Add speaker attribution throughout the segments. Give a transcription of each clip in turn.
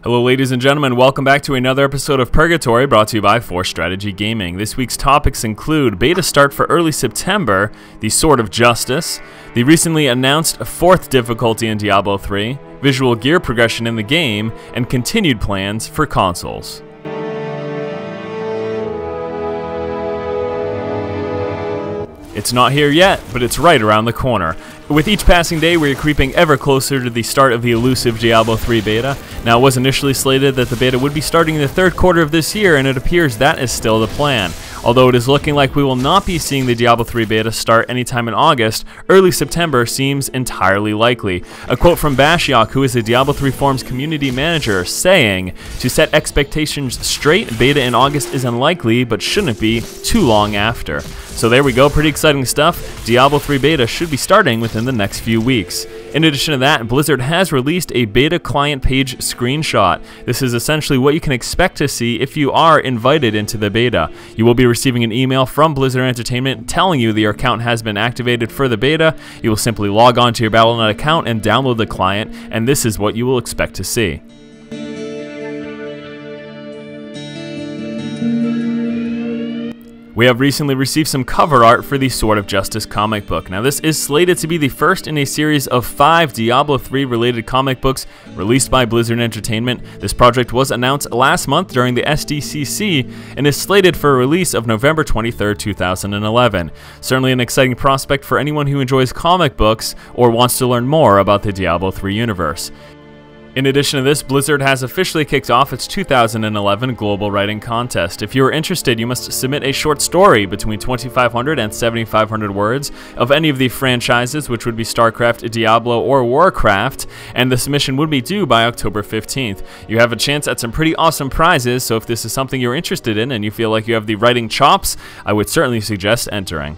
Speaker 1: Hello ladies and gentlemen, welcome back to another episode of Purgatory brought to you by 4Strategy Gaming. This week's topics include beta start for early September, the Sword of Justice, the recently announced 4th difficulty in Diablo 3, visual gear progression in the game, and continued plans for consoles. It's not here yet, but it's right around the corner. With each passing day, we are creeping ever closer to the start of the elusive Diablo 3 beta. Now, it was initially slated that the beta would be starting in the 3rd quarter of this year, and it appears that is still the plan. Although it is looking like we will not be seeing the Diablo 3 beta start anytime in August, early September seems entirely likely. A quote from Bashiok, who is the Diablo 3 forums community manager, saying, "To set expectations straight, beta in August is unlikely, but shouldn't be too long after." So there we go, pretty exciting stuff. Diablo 3 beta should be starting within the next few weeks. In addition to that, Blizzard has released a beta client page screenshot. This is essentially what you can expect to see if you are invited into the beta. You will be receiving an email from Blizzard Entertainment telling you that your account has been activated for the beta. You will simply log on to your Battle.net account and download the client, and this is what you will expect to see. We have recently received some cover art for the Sword of Justice comic book. Now, this is slated to be the first in a series of 5 Diablo 3 related comic books released by Blizzard Entertainment. This project was announced last month during the SDCC and is slated for a release of November 23rd, 2011. Certainly an exciting prospect for anyone who enjoys comic books or wants to learn more about the Diablo 3 universe. In addition to this, Blizzard has officially kicked off its 2011 Global Writing Contest. If you are interested, you must submit a short story between 2,500 and 7,500 words of any of the franchises, which would be StarCraft, Diablo, or Warcraft, and the submission would be due by October 15th. You have a chance at some pretty awesome prizes, so if this is something you're interested in and you feel like you have the writing chops, I would certainly suggest entering.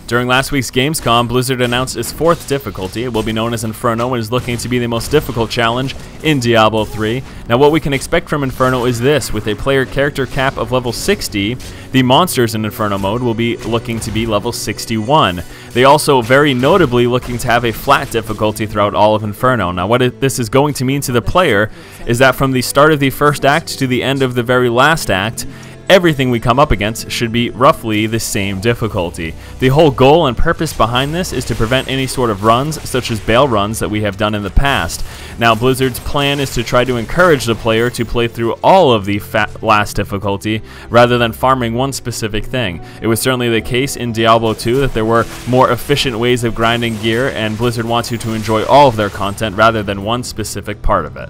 Speaker 1: During last week's Gamescom, Blizzard announced its 4th difficulty. It will be known as Inferno and is looking to be the most difficult challenge in Diablo 3. Now, what we can expect from Inferno is this: with a player character cap of level 60, the monsters in Inferno mode will be looking to be level 61. They also very notably looking to have a flat difficulty throughout all of Inferno. Now, what this is going to mean to the player is that from the start of the first act to the end of the very last act, everything we come up against should be roughly the same difficulty. The whole goal and purpose behind this is to prevent any sort of runs, such as bail runs that we have done in the past. Now, Blizzard's plan is to try to encourage the player to play through all of the last difficulty, rather than farming one specific thing. It was certainly the case in Diablo 2 that there were more efficient ways of grinding gear, and Blizzard wants you to enjoy all of their content rather than one specific part of it.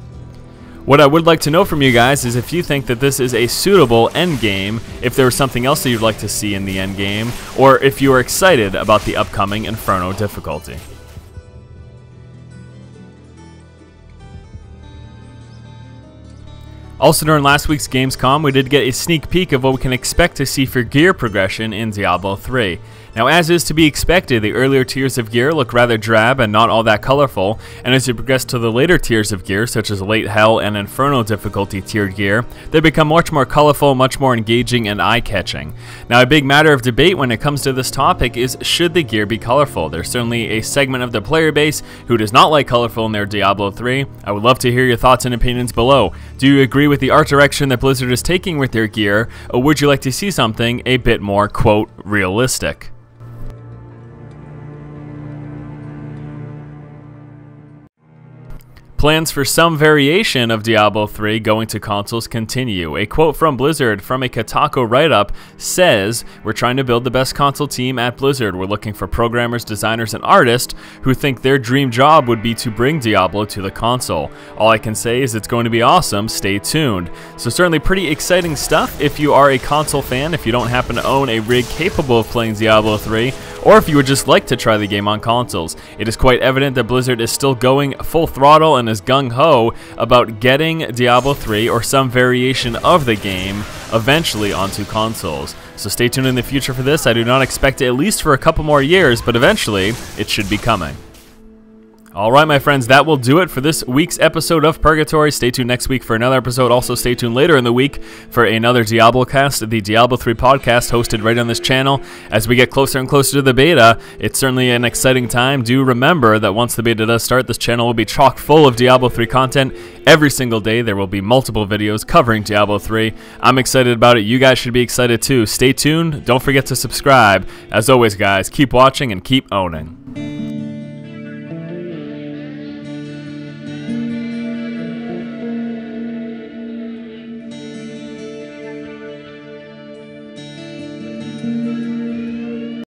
Speaker 1: What I would like to know from you guys is if you think that this is a suitable endgame, if there was something else that you'd like to see in the endgame, or if you are excited about the upcoming Inferno difficulty. Also, during last week's Gamescom, we did get a sneak peek of what we can expect to see for gear progression in Diablo 3. Now, as is to be expected, the earlier tiers of gear look rather drab and not all that colorful, and as you progress to the later tiers of gear, such as Late Hell and Inferno difficulty tiered gear, they become much more colorful, much more engaging, and eye-catching. Now, a big matter of debate when it comes to this topic is, should the gear be colorful? There's certainly a segment of the player base who does not like colorful in their Diablo 3. I would love to hear your thoughts and opinions below. Do you agree with the art direction that Blizzard is taking with their gear, or would you like to see something a bit more, quote, realistic? Plans for some variation of Diablo 3 going to consoles continue. A quote from Blizzard from a Kotaku write-up says, "We're trying to build the best console team at Blizzard. We're looking for programmers, designers, and artists who think their dream job would be to bring Diablo to the console. All I can say is it's going to be awesome. Stay tuned." So certainly pretty exciting stuff if you are a console fan, if you don't happen to own a rig capable of playing Diablo 3, or if you would just like to try the game on consoles. It is quite evident that Blizzard is still going full throttle and is gung-ho about getting Diablo 3 or some variation of the game eventually onto consoles. So stay tuned in the future for this. I do not expect it at least for a couple more years, but eventually it should be coming. Alright, my friends, that will do it for this week's episode of Purgatory. Stay tuned next week for another episode. Also, stay tuned later in the week for another Diablo cast, the Diablo 3 podcast, hosted right on this channel. As we get closer and closer to the beta, it's certainly an exciting time. Do remember that once the beta does start, this channel will be chock full of Diablo 3 content. Every single day, there will be multiple videos covering Diablo 3. I'm excited about it. You guys should be excited too. Stay tuned. Don't forget to subscribe. As always, guys, keep watching and keep owning.